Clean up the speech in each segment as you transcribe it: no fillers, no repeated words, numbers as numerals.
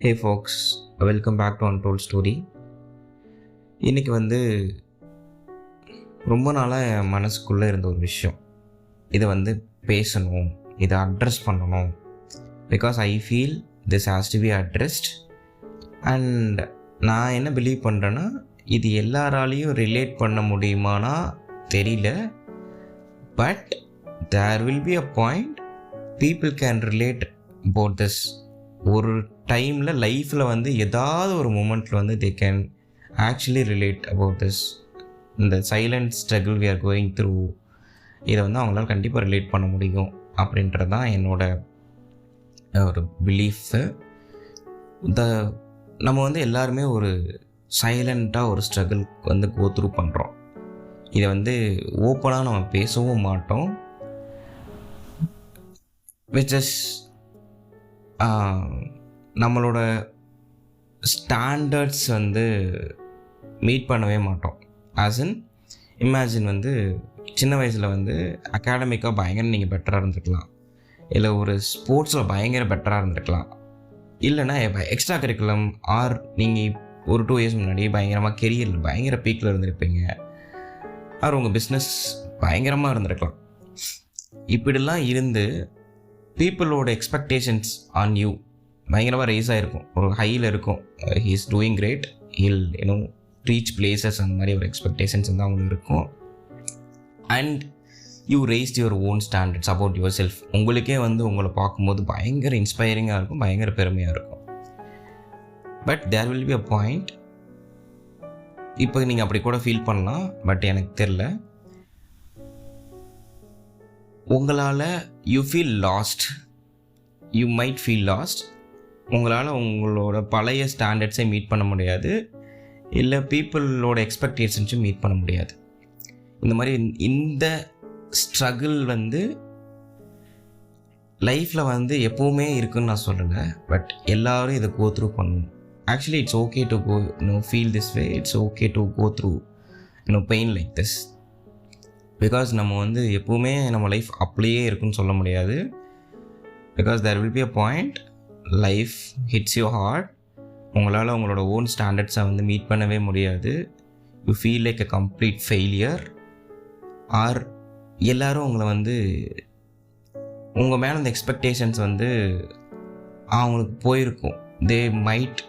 Hey folks, welcome back to untold story. இன்றைக்கி ரொம்ப நாளாக என் மனசுக்குள்ளே இருந்த ஒரு விஷயம். இதை பேசணும், இதை அட்ரஸ் பண்ணணும். Because I feel this has to be addressed. And நான் என்ன பிலீவ் பண்ணுறேன்னா, இது எல்லாராலையும் ரிலேட் பண்ண முடியுமானா தெரியல. But there will be a point people can relate about this. ஒரு டைமில் லைஃப்பில் ஏதாவது ஒரு மூமெண்ட்டில் they can actually relate about this. இந்த silent struggle we are going through, இதை அவங்களால கண்டிப்பாக ரிலேட் பண்ண முடியும் அப்படின்றது தான் என்னோட ஒரு பிலீஃபு. நம்ம எல்லாருமே ஒரு சைலண்ட்டாக ஒரு ஸ்ட்ரகிள் கோ த்ரூ பண்ணுறோம். இதை ஓப்பனாக நம்ம பேசவும் மாட்டோம். விச் இஸ் நம்மளோட ஸ்டாண்டர்ட்ஸ் மீட் பண்ணவே மாட்டோம். ஆஸ் இன் இமேஜின் சின்ன வயசில் அகாடமிக்காக பயங்கர நீங்கள் பெட்டராக இருந்திருக்கலாம், இல்லை ஒரு ஸ்போர்ட்ஸில் பயங்கர பெட்டராக இருந்திருக்கலாம், இல்லைனா எக்ஸ்ட்ரா கரிக்குலம் ஆர் நீங்கள் ஒரு 2 இயர்ஸ் முன்னாடி பயங்கரமாக கெரியரில் பயங்கர பீக்கில் இருந்திருப்பீங்க, ஆர் உங்கள் பிஸ்னஸ் பயங்கரமாக இருந்திருக்கலாம். இப்படிலாம் இருந்து பீப்புளோட எக்ஸ்பெக்டேஷன்ஸ் ஆன் யூ பயங்கரமாக ரைஸ் ஆகிருக்கும், ஒரு ஹையில் இருக்கும். He is doing great, he'll reach places, அந்த மாதிரி ஒரு எக்ஸ்பெக்டேஷன்ஸ் அவங்களுக்கு இருக்கும். And you raised your own standards about yourself. உங்களுக்கே உங்களை பார்க்கும்போது பயங்கர இன்ஸ்பைரிங்காக இருக்கும், பயங்கர பெருமையாக இருக்கும். But there will be a point, இப்போ நீங்கள் அப்படி கூட ஃபீல் பண்ணலாம், பட் எனக்கு தெரில, உங்களால் you feel lost, you might feel last. உங்களால் உங்களோட பழைய ஸ்டாண்டர்ட்ஸை மீட் பண்ண முடியாது, இல்லை பீப்புளோட எக்ஸ்பெக்டேஷன்ஸும் மீட் பண்ண முடியாது. இந்த மாதிரி இந்த ஸ்ட்ரகிள் லைஃப்பில் எப்போவுமே இருக்குன்னு நான் சொல்லலை. பட் எல்லோரும் இதை கோ த்ரூ பண்ணணும். Actually it's okay to go feel this way. It's okay to go through pain like this. Because நம்ம எப்போவுமே நம்ம லைஃப் அப்படியே இருக்குன்னு சொல்ல முடியாது. Because there will be a point life hits you hard. உங்களால் உங்களோட ஓன் ஸ்டாண்டர்ட்ஸை மீட் பண்ணவே முடியாது. You feel like a complete failure. Or எல்லோரும் உங்களை உங்கள் மேலே அந்த எக்ஸ்பெக்டேஷன்ஸ் அவங்களுக்கு போயிருக்கும். தே மைட்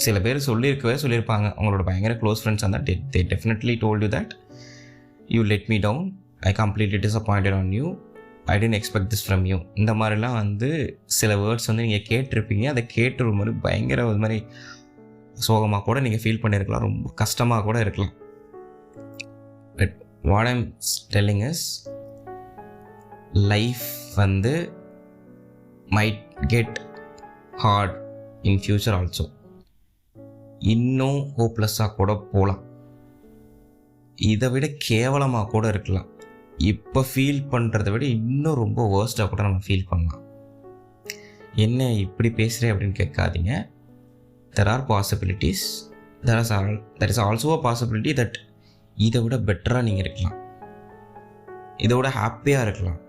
சில பேர் சொல்லியிருப்பாங்க, அவங்களோட பயங்கர close friends they definitely told you that you let me down, I completely disappointed on you, I didn't expect this from you. இந்த மாதிரிலாம் சில வேர்ட்ஸ் நீங்கள் கேட்டிருப்பீங்க. அதை கேட்டு ஒரு மாதிரி பயங்கர ஒரு மாதிரி சோகமாக கூட நீங்கள் ஃபீல் பண்ணியிருக்கலாம், ரொம்ப கஷ்டமாக கூட இருக்கலாம். But what I'm telling is, life might get hard in future also. இன்னும் ஹோப்லெஸ்ஸாக கூட போகலாம், இதை விட கேவலமாக கூட இருக்கலாம். இப்போ ஃபீல் பண்ணுறதை விட இன்னும் ரொம்ப வேர்ஸ்ட்டாக கூட நம்ம ஃபீல் பண்ணலாம். என்ன இப்படி பேசுகிறேன் அப்படின்னு கேட்காதீங்க. There are possibilities. There is also a possibility that இதை விட பெட்டராக நீங்கள் இருக்கலாம், இதை விட ஹாப்பியாக இருக்கலாம்.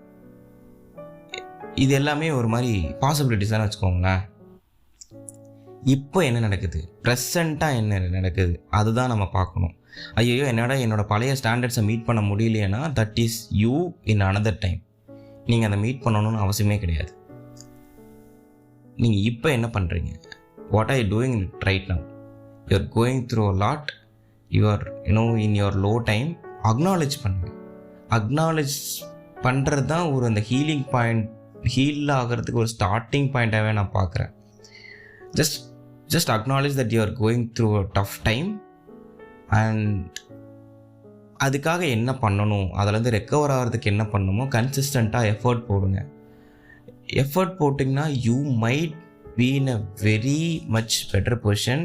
இது எல்லாமே ஒரு மாதிரி பாசிபிலிட்டிஸ் தான் வச்சுக்கோங்களேன். இப்போ என்ன நடக்குது, ப்ரெசண்ட்டாக என்ன நடக்குது, அதுதான் நம்ம பார்க்கணும். ஐயோ என்னோட பழைய ஸ்டாண்டர்ட்ஸை மீட் பண்ண முடியலையேன்னா that is you in another time. நீங்கள் அதை மீட் பண்ணணும்னு அவசியமே கிடையாது. நீங்கள் இப்போ என்ன பண்ணுறீங்க, what are you doing right now? You are going through a lot, you are in your low time. Acknowledge பண்ணுங்க. அக்னாலேஜ் பண்ணுறது தான் ஒரு அந்த ஹீலிங் பாயிண்ட், ஹீல் ஆகிறதுக்கு ஒரு ஸ்டார்டிங் பாயிண்ட்டாகவே நான் பார்க்குறேன். just acknowledge that you are going through a tough time. And அதுக்காக என்ன பண்ணணும், அதிலேருந்து ரெக்கவர் ஆகிறதுக்கு என்ன பண்ணணுமோ கன்சிஸ்டண்ட்டாக எஃபர்ட் போடுங்க. எஃபர்ட் போட்டிங்கன்னா you might be in a very much better position.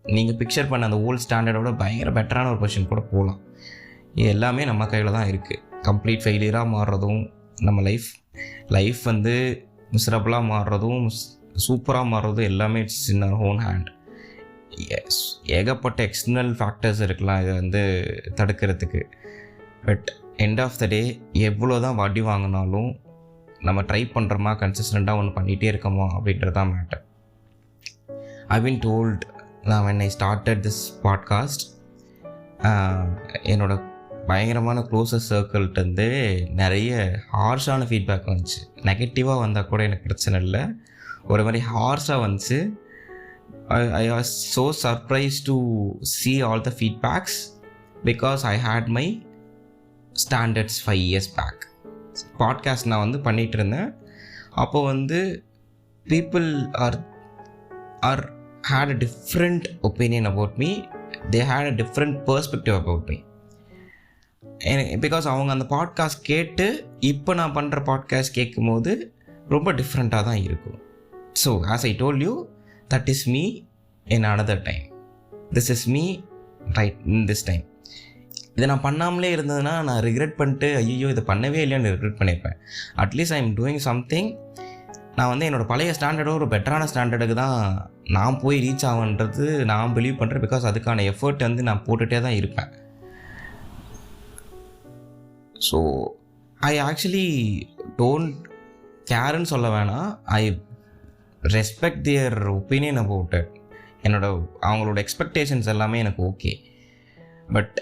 நீங்கள் பிக்சர் பண்ண அந்த ஓல்ட் ஸ்டாண்டர்டோட பயங்கர பெட்டரான ஒரு பொசிஷன் கூட போகலாம். இது எல்லாமே நம்ம கையில் தான் இருக்குது. கம்ப்ளீட் ஃபெயிலியராக மாறுறதும், நம்ம லைஃப் மிசரபுளாக மாறுறதும், சூப்பராக மாறுறதும் எல்லாமே it's in our own hand. ஏகப்பட்ட எக்ஸ்டர்னல் ஃபேக்டர்ஸ் இருக்கலாம் இதை தடுக்கிறதுக்கு. But end of the day எவ்வளோ தான் வட்டி வாங்கினாலும் நம்ம ட்ரை பண்ணுறோமா, கன்சிஸ்டண்ட்டாக ஒன்று பண்ணிகிட்டே இருக்கோமா அப்படின்றது தான் மேட்டர். I've been told நான் when I started this podcast என்னோட பயங்கரமான க்ளோசஸ்ட் சர்க்கிள்கிட்டருந்து நிறைய ஹார்ஷான ஃபீட்பேக் வந்துச்சு. நெகட்டிவாக வந்தால் கூட எனக்கு பிரச்சனை இல்லை, ஒரு மாதிரி ஹார்ஷாக வந்துச்சு. I was so surprised to see all the feedbacks because I had my standards 5 years back. Podcast நான் வந்து பண்ணிகிட்டு இருந்தேன். அப்போ வந்து people had a different opinion about me. They had a different perspective about me. Because அவங்க அந்த podcast கேட்டு இப்போ நான் பண்ணுற பாட்காஸ்ட் கேட்கும் போது ரொம்ப டிஃப்ரெண்ட்டாக தான் இருக்கும். So as I told you, that is me in another time. This is me right in this time. இதை நான் பண்ணாமலே இருந்ததுன்னா நான் ரிக்ரெட் பண்ணிட்டு ஐயோ இதை பண்ணவே இல்லைன்னு ரிக்ரெட் பண்ணியிருப்பேன். At least I am doing something. நான் வந்து என்னோடய பழைய ஸ்டாண்டர்டோ ஒரு பெட்டரான ஸ்டாண்டர்டுக்கு தான் நான் போய் ரீச் ஆகுன்றது நான் பிலீவ் பண்ணுறேன். பிகாஸ் அதுக்கான எஃபர்ட் வந்து நான் போட்டுகிட்டே தான் இருப்பேன். ஸோ ஐ ஆக்சுவலி டோன்ட் கேர்ன்னு சொல்ல வேணாம், I respect their opinion about it. அவங்களோட எக்ஸ்பெக்டேஷன்ஸ் எல்லாமே எனக்கு ஓகே. பட்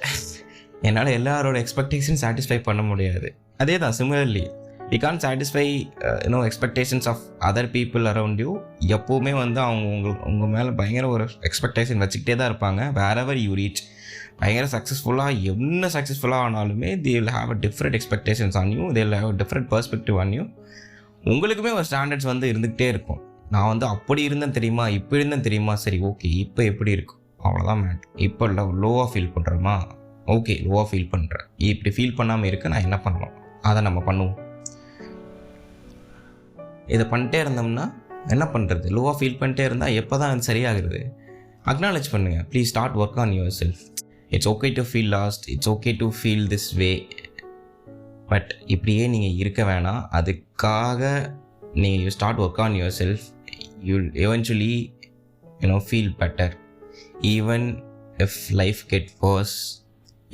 என்னால் எல்லாரோட எக்ஸ்பெக்டேஷன் சாட்டிஸ்ஃபை பண்ண முடியாது. அதே தான் similarly we can't satisfy expectations of other people around you. எப்போவுமே வந்து உங்கள் மேலே பயங்கர ஒரு எக்ஸ்பெக்டேஷன் வச்சுக்கிட்டே தான் இருப்பாங்க. வேரெவர் யூ ரீச், பயங்கர சக்ஸஸ்ஃபுல்லாக என்ன சக்ஸஸ்ஃபுல்லாக ஆனாலுமே they will have a different expectations on you, they will have a different perspective on you. உங்களுக்குமே ஒரு ஸ்டாண்டர்ட்ஸ் வந்து இருந்துக்கிட்டே இருக்கும். நான் வந்து அப்படி இருந்தேன் தெரியுமா, இப்போ இருந்தேன் தெரியுமா, சரி ஓகே இப்போ எப்படி இருக்கும் அவ்வளோதான் மேட். இப்போ லோவாக ஃபீல் பண்ணுறோமா, ஓகே லோவாக ஃபீல் பண்ணுறேன், இப்படி ஃபீல் பண்ணாமல் இருக்க நான் என்ன பண்ணலாம், அதை நம்ம பண்ணுவோம். இதை பண்ணிட்டே இருந்தோம்னா என்ன பண்ணுறது, லோவாக ஃபீல் பண்ணிட்டே இருந்தால் எப்போ தான் அது சரியாகிறது? அக்னாலேஜ் பண்ணுங்கள் please, start work on your self. It's okay to feel lost, it's okay to feel this way. But இப்படியே நீங்கள் இருக்க வேணாம். அதுக்காக நீங்கள் you start work on yourself, you'll eventually feel better. Even if life get worse,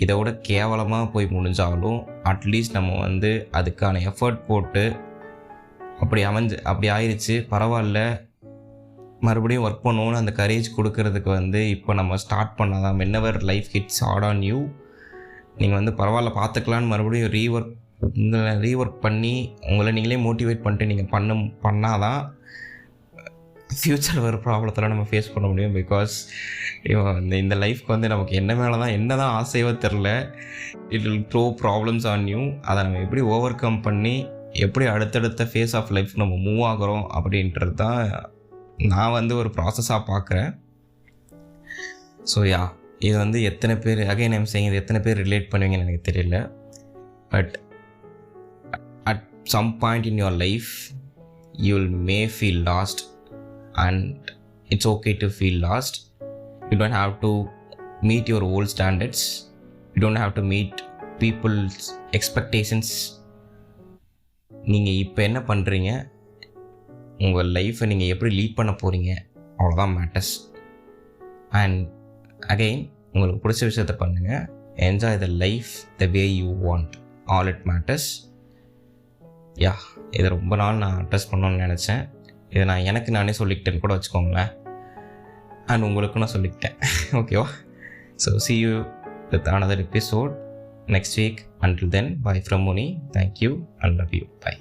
இதோட கேவலமாக போய் முடிஞ்சாலும் அட்லீஸ்ட் நம்ம வந்து அதுக்கான எஃபர்ட் போட்டு அப்படி ஆயிடுச்சு பரவாயில்ல, மறுபடியும் ஒர்க் பண்ணுவோன்னு அந்த கரேஜ் கொடுக்கறதுக்கு வந்து இப்போ நம்ம ஸ்டார்ட் பண்ணால் தான். whenever life hits hard on you, நீங்கள் வந்து பரவாயில்ல பார்த்துக்கலான்னு மறுபடியும் ரீஒர்க் பண்ணி உங்களை நீங்களே மோட்டிவேட் பண்ணிட்டு நீங்கள் பண்ணால் தான் ஃப்யூச்சர் வர ப்ராப்ளத்தில் நம்ம ஃபேஸ் பண்ண முடியும். பிகாஸ் இந்த லைஃப்க்கு வந்து நமக்கு என்ன தான் ஆசையோ தெரில, it will throw problems on you. அதை நம்ம எப்படி ஓவர் கம் பண்ணி எப்படி அடுத்தடுத்த ஃபேஸ் ஆஃப் லைஃப் நம்ம மூவ் ஆகிறோம் அப்படின்றது தான் நான் வந்து ஒரு ப்ராசஸாக பார்க்குறேன். ஸோ இது வந்து எத்தனை பேர் அகைன் ஐம் சேயிங், இது எத்தனை பேர் ரிலேட் பண்ணுவீங்கன்னு எனக்கு தெரியல. But at some point in your life you may feel lost and it's okay to feel lost. You don't have to meet your old standards, you don't have to meet people's expectations. நீங்கள் இப்போ என்ன பண்ணுறீங்க, உங்கள் லைஃப்பை நீங்கள் எப்படி lead பண்ண போகிறீங்க, அவ்வளோதான் மேட்டர்ஸ். அண்ட் அகெயின் உங்களுக்கு பிடிச்ச விஷயத்த பண்ணுங்கள், enjoy the life the way you want, all it matters. இதை ரொம்ப நாள் நான் அட்ரஸ் பண்ணணும்னு நினச்சேன். இதை நான் எனக்கு நானே சொல்லிக்கிட்டேன்னு கூட வச்சுக்கோங்களேன். அண்ட் உங்களுக்கு நான் சொல்லிக்கிட்டேன். ஓகேவா? So see you with another episode next week. Until then, bye from Muni. Thank you and love you. Bye.